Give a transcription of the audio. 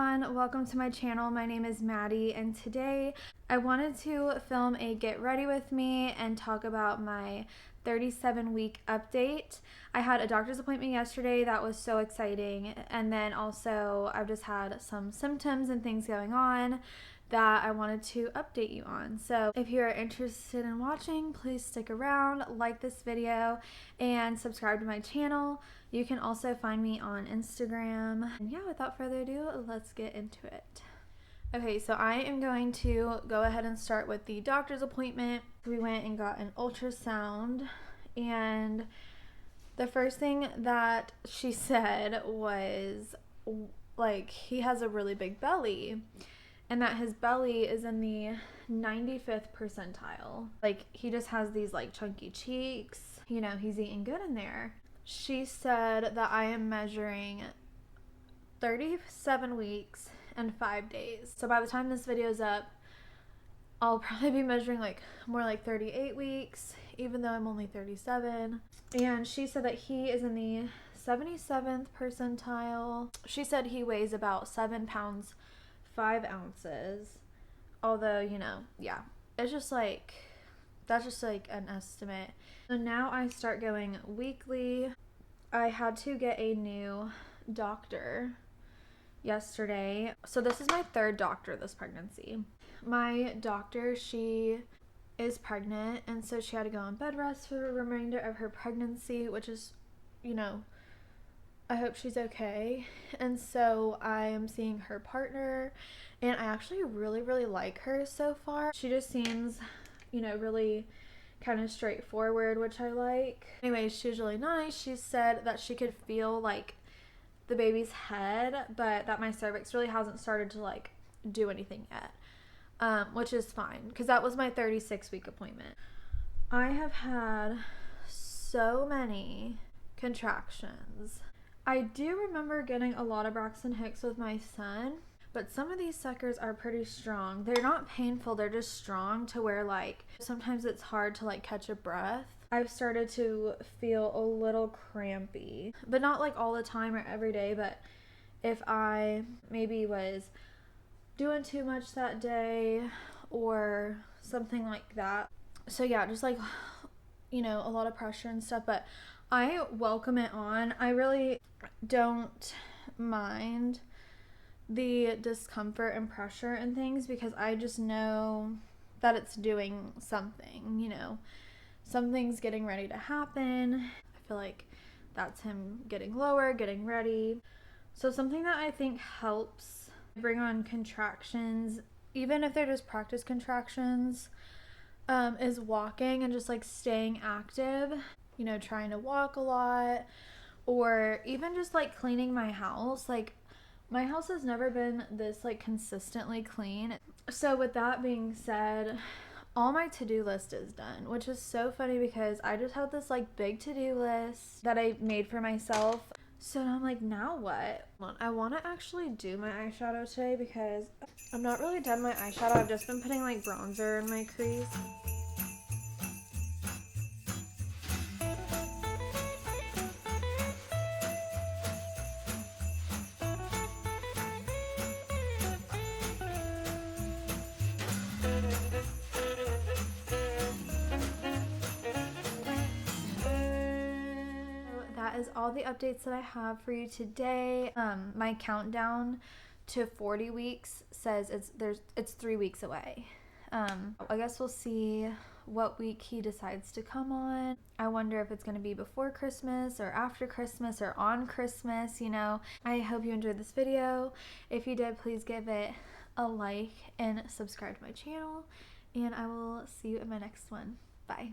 everyone, welcome to my channel. My name is Maddie and today I wanted to film a get ready with me and talk about my 37-week update. I had a doctor's appointment yesterday that was so exciting, and then also I've just had some symptoms and things going on that I wanted to update you on. So if you're interested in watching, please stick around, like this video, and subscribe to my channel. You can also find me on Instagram. And yeah, without further ado, let's get into it. Okay, so I am going to go ahead and start with the doctor's appointment. We went and got an ultrasound, and the first thing that she said was, like, he has a really big belly, and that his belly is in the 95th percentile. Like, he just has these, like, chunky cheeks. You know, he's eating good in there. She said that I am measuring 37 weeks and 5 days. So by the time this video is up, I'll probably be measuring like more like 38 weeks, even though I'm only 37. And she said that he is in the 77th percentile. She said he weighs about 7 pounds 5 ounces. Although, you know, yeah, it's just like, that's just like an estimate. So now I start going weekly. I had to get a new doctor yesterday. So this is my third doctor this pregnancy. My doctor, she is pregnant, and so she had to go on bed rest for the remainder of her pregnancy, which is, you know, I hope she's okay. And so I am seeing her partner, and I actually really like her so far. She just seems, you know, really kind of straightforward, which I like. Anyways, she was really nice. She said that she could feel like the baby's head, but that my cervix really hasn't started to like do anything yet, which is fine because that was my 36-week appointment. I have had so many contractions. I do remember getting a lot of Braxton Hicks with my son, but some of these suckers are pretty strong. They're not painful, they're just strong to where like sometimes it's hard to like catch a breath. I've started to feel a little crampy, but not like all the time or every day, but if I maybe was doing too much that day or something like that. So yeah, just like, you know, a lot of pressure and stuff, but I welcome it on. I really don't mind the discomfort and pressure and things because I just know that it's doing something, you know. Something's getting ready to happen. I feel like that's him getting lower, getting ready. So something that I think helps bring on contractions, even if they're just practice contractions, is walking and just like staying active. You know, trying to walk a lot, or even just like cleaning my house. Like, my house has never been this like consistently clean. So with that being said, all my to-do list is done, which is so funny because I just had this like big to-do list that I made for myself. So I'm like, now what? I want to actually do my eyeshadow today because I'm not really done my eyeshadow. I've just been putting like bronzer in my crease. That is all the updates that I have for you today. My countdown to 40 weeks says it's 3 weeks away. I guess we'll see what week he decides to come on. I wonder if it's going to be before Christmas or after Christmas or on Christmas, you know. I hope you enjoyed this video. If you did, please give it a like and subscribe to my channel, and I will see you in my next one. Bye.